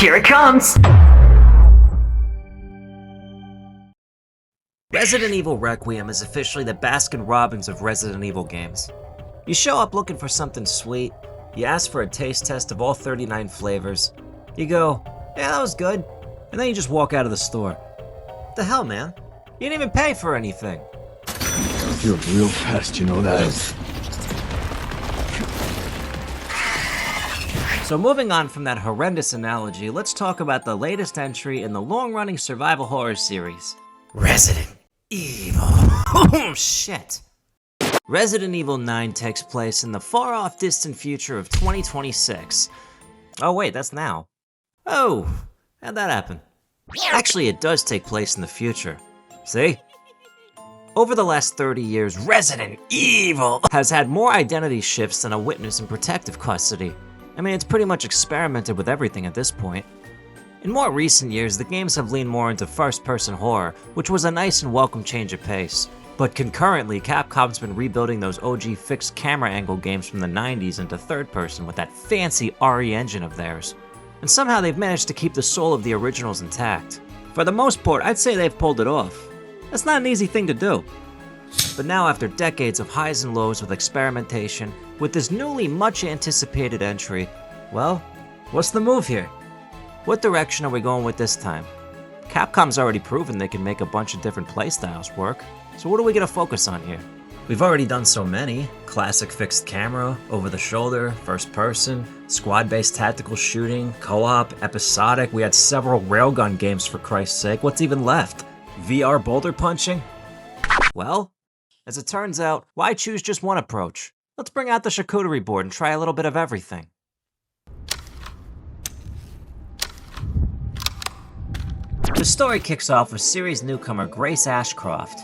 Here it comes! Resident Evil Requiem is officially the Baskin-Robbins of Resident Evil games. You show up looking for something sweet, you ask for a taste test of all 39 flavors, you go, yeah, that was good, and then you just walk out of the store. What the hell, man? You didn't even pay for anything. You're real fast, you know that. So moving on from that horrendous analogy, let's talk about the latest entry in the long-running survival horror series, Resident Evil. Oh, shit. Resident Evil 9 takes place in the far-off distant future of 2026. Oh wait, that's now. Oh, how'd that happen? Actually, it does take place in the future. See? Over the last 30 years, Resident Evil has had more identity shifts than a witness in protective custody. I mean, it's pretty much experimented with everything at this point. In more recent years, the games have leaned more into first-person horror, which was a nice and welcome change of pace. But concurrently, Capcom's been rebuilding those OG fixed camera angle games from the 90s into third-person with that fancy RE engine of theirs. And somehow they've managed to keep the soul of the originals intact. For the most part, I'd say they've pulled it off. That's not an easy thing to do. But now, after decades of highs and lows with experimentation, with this newly much anticipated entry, well, what's the move here? What direction are we going with this time? Capcom's already proven they can make a bunch of different playstyles work, so what are we gonna focus on here? We've already done so many. Classic fixed camera, over the shoulder, first person, squad-based tactical shooting, co-op, episodic. We had several railgun games for Christ's sake. What's even left? VR boulder punching? Well, as it turns out, why choose just one approach? Let's bring out the charcuterie board and try a little bit of everything. The story kicks off with series newcomer Grace Ashcroft.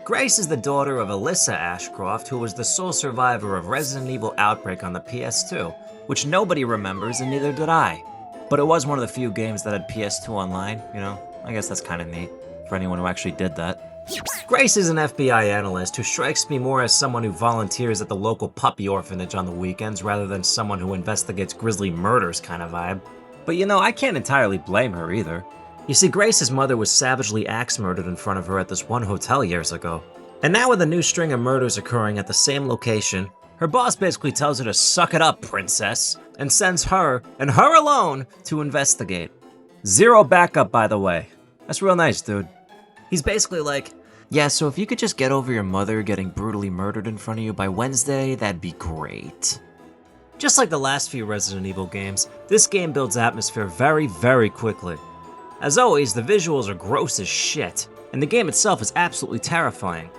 Grace is the daughter of Alyssa Ashcroft, who was the sole survivor of Resident Evil Outbreak on the PS2, which nobody remembers and neither did I. But it was one of the few games that had PS2 online, you know? I guess that's kind of neat, for anyone who actually did that. Grace is an FBI analyst who strikes me more as someone who volunteers at the local puppy orphanage on the weekends rather than someone who investigates grisly murders kind of vibe. But you know, I can't entirely blame her either. You see, Grace's mother was savagely axe murdered in front of her at this one hotel years ago. And now with a new string of murders occurring at the same location, her boss basically tells her to suck it up, princess, and sends her, and her alone, to investigate. Zero backup, by the way. That's real nice, dude. He's basically like, yeah, so if you could just get over your mother getting brutally murdered in front of you by Wednesday, that'd be great. Just like the last few Resident Evil games, this game builds atmosphere very, very quickly. As always, the visuals are gross as shit, and the game itself is absolutely terrifying.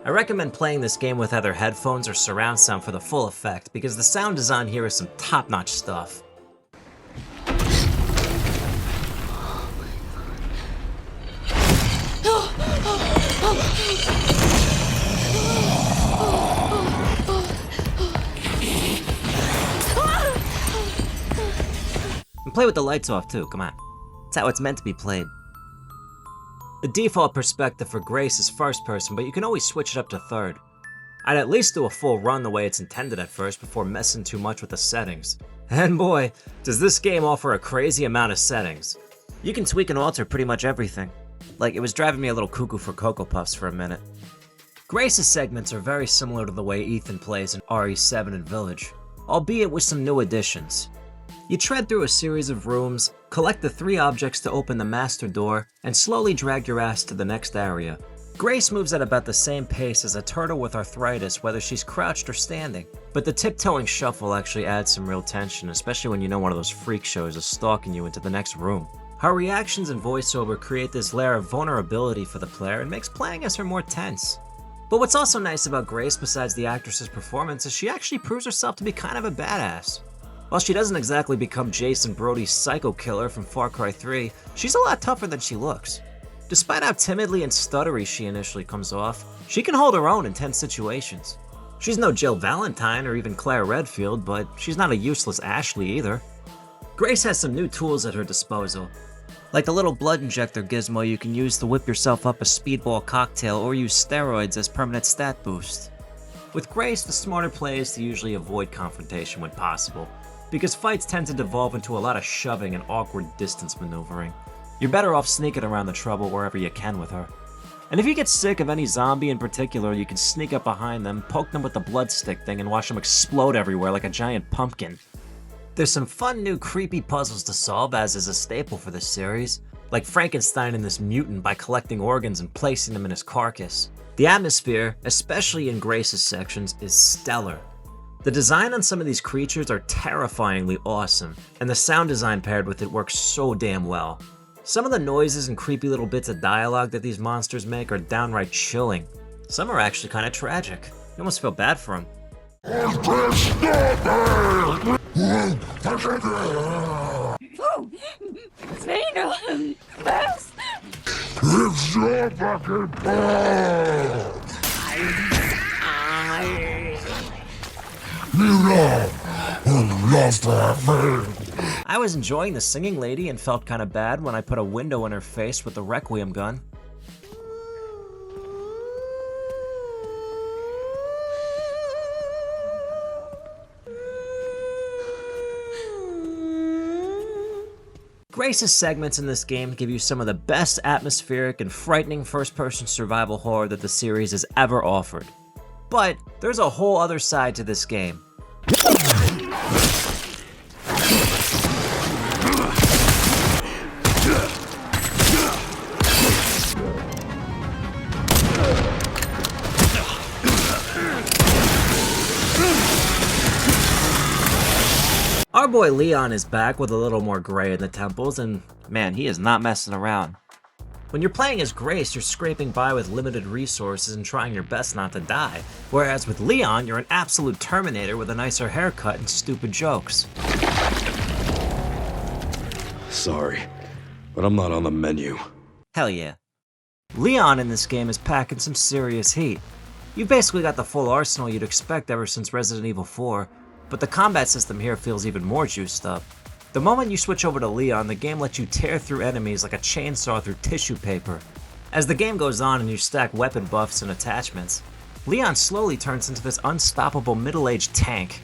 I recommend playing this game with either headphones or surround sound for the full effect, because the sound design here is some top-notch stuff. And play with the lights off too, come on. That's how it's meant to be played. The default perspective for Grace is first person, but you can always switch it up to third. I'd at least do a full run the way it's intended at first before messing too much with the settings. And boy, does this game offer a crazy amount of settings. You can tweak and alter pretty much everything. Like, it was driving me a little cuckoo for Cocoa Puffs for a minute. Grace's segments are very similar to the way Ethan plays in RE7 and Village, albeit with some new additions. You tread through a series of rooms, collect the 3 objects to open the master door, and slowly drag your ass to the next area. Grace moves at about the same pace as a turtle with arthritis, whether she's crouched or standing. But the tiptoeing shuffle actually adds some real tension, especially when you know one of those freak shows is stalking you into the next room. Her reactions and voiceover create this layer of vulnerability for the player and makes playing as her more tense. But what's also nice about Grace, besides the actress's performance, is she actually proves herself to be kind of a badass. While she doesn't exactly become Jason Brody's psycho killer from Far Cry 3, she's a lot tougher than she looks. Despite how timidly and stuttery she initially comes off, she can hold her own in tense situations. She's no Jill Valentine or even Claire Redfield, but she's not a useless Ashley either. Grace has some new tools at her disposal, like the little blood injector gizmo you can use to whip yourself up a speedball cocktail or use steroids as permanent stat boost. With Grace, the smarter play is to usually avoid confrontation when possible. because fights tend to devolve into a lot of shoving and awkward distance maneuvering. You're better off sneaking around the trouble wherever you can with her. And if you get sick of any zombie in particular, you can sneak up behind them, poke them with the blood stick thing, and watch them explode everywhere like a giant pumpkin. There's some fun new creepy puzzles to solve, as is a staple for this series, like Frankenstein and this mutant by collecting organs and placing them in his carcass. The atmosphere, especially in Grace's sections, is stellar. The design on some of these creatures are terrifyingly awesome, and the sound design paired with it works so damn well. Some of the noises and creepy little bits of dialogue that these monsters make are downright chilling. Some are actually kind of tragic. You almost feel bad for them. It's your fucking fault! I was enjoying the singing lady and felt kinda bad when I put a window in her face with the Requiem gun. Grace's segments in this game give you some of the best atmospheric and frightening first-person survival horror that the series has ever offered. But there's a whole other side to this game. Our boy Leon is back with a little more gray in the temples, and man, he is not messing around. When you're playing as Grace, you're scraping by with limited resources and trying your best not to die, whereas with Leon, you're an absolute Terminator with a nicer haircut and stupid jokes. Sorry, but I'm not on the menu. Hell yeah. Leon in this game is packing some serious heat. You've basically got the full arsenal you'd expect ever since Resident Evil 4, but the combat system here feels even more juiced up. The moment you switch over to Leon, the game lets you tear through enemies like a chainsaw through tissue paper. As the game goes on and you stack weapon buffs and attachments, Leon slowly turns into this unstoppable middle-aged tank.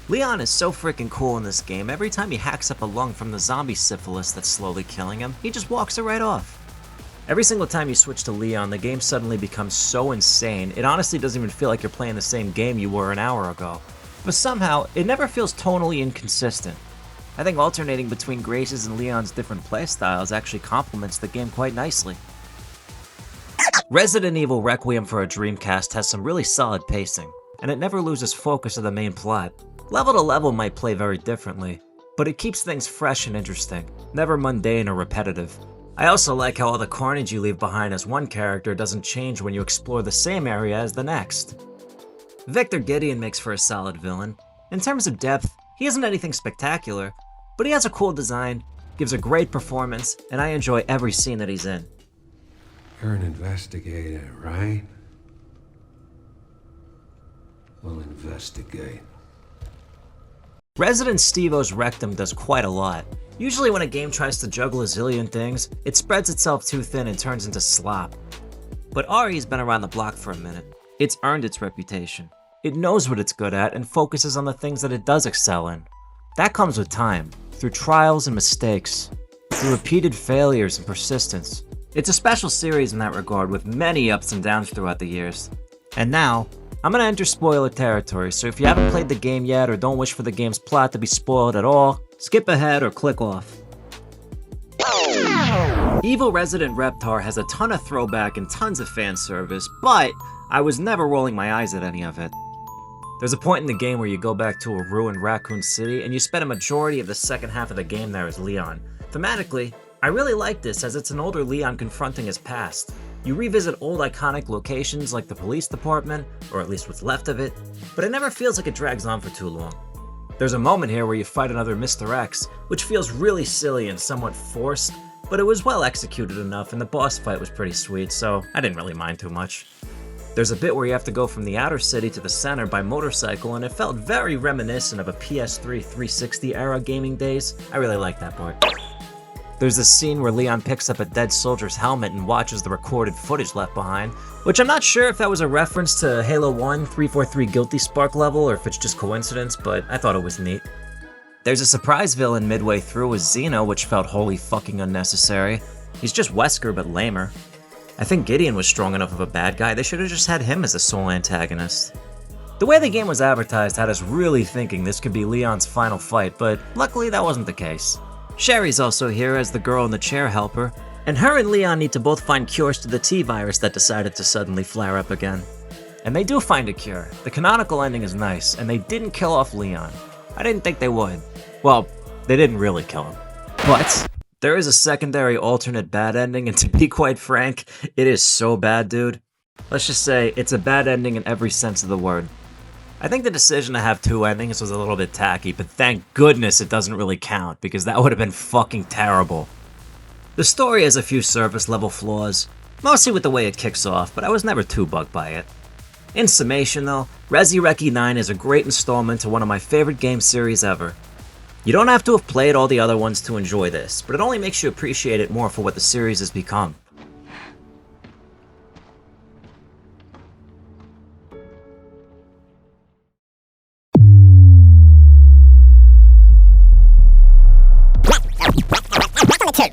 Leon is so freaking cool in this game. Every time he hacks up a lung from the zombie syphilis that's slowly killing him, he just walks it right off. Every single time you switch to Leon, the game suddenly becomes so insane, it honestly doesn't even feel like you're playing the same game you were an hour ago. But somehow, it never feels tonally inconsistent. I think alternating between Grace's and Leon's different playstyles actually complements the game quite nicely. Resident Evil Requiem for a Dreamcast has some really solid pacing, and it never loses focus of the main plot. Level to level might play very differently, but it keeps things fresh and interesting, never mundane or repetitive. I also like how all the carnage you leave behind as one character doesn't change when you explore the same area as the next. Victor Gideon makes for a solid villain. In terms of depth, he isn't anything spectacular, but he has a cool design, gives a great performance, and I enjoy every scene that he's in. You're an investigator, right? We'll investigate. Resident Steve-O's Rectum does quite a lot. Usually when a game tries to juggle a zillion things, it spreads itself too thin and turns into slop. But RE's been around the block for a minute. It's earned its reputation. It knows what it's good at and focuses on the things that it does excel in. That comes with time, through trials and mistakes, through repeated failures and persistence. It's a special series in that regard, with many ups and downs throughout the years. And now, I'm gonna enter spoiler territory, so if you haven't played the game yet or don't wish for the game's plot to be spoiled at all, skip ahead or click off. Evil Resident Reptar has a ton of throwback and tons of fan service, but I was never rolling my eyes at any of it. There's a point in the game where you go back to a ruined Raccoon City and you spend a majority of the second half of the game there as Leon. Thematically, I really like this as it's an older Leon confronting his past. You revisit old iconic locations like the police department, or at least what's left of it, but it never feels like it drags on for too long. There's a moment here where you fight another Mr. X, which feels really silly and somewhat forced, but it was well executed enough and the boss fight was pretty sweet, so I didn't really mind too much. There's a bit where you have to go from the outer city to the center by motorcycle, and it felt very reminiscent of a PS3 360 era gaming days. I really like that part. There's a scene where Leon picks up a dead soldier's helmet and watches the recorded footage left behind, which I'm not sure if that was a reference to Halo 1 343 Guilty Spark level or if it's just coincidence, but I thought it was neat. There's a surprise villain midway through with Xeno, which felt wholly fucking unnecessary. He's just Wesker, but lamer. I think Gideon was strong enough of a bad guy, they should have just had him as a sole antagonist. The way the game was advertised had us really thinking this could be Leon's final fight, but luckily that wasn't the case. Sherry's also here as the girl in the chair helper, and her and Leon need to both find cures to the T-virus that decided to suddenly flare up again. And they do find a cure. The canonical ending is nice, and they didn't kill off Leon. I didn't think they would. Well, they didn't really kill him. But there is a secondary alternate bad ending, and to be quite frank, it is so bad, dude. Let's just say it's a bad ending in every sense of the word. I think the decision to have two endings was a little bit tacky, but thank goodness it doesn't really count, because that would have been fucking terrible. The story has a few surface level flaws, mostly with the way it kicks off, but I was never too bugged by it. In summation though, Requiem 9 is a great installment to one of my favorite game series ever. You don't have to have played all the other ones to enjoy this, but it only makes you appreciate it more for what the series has become. Kid.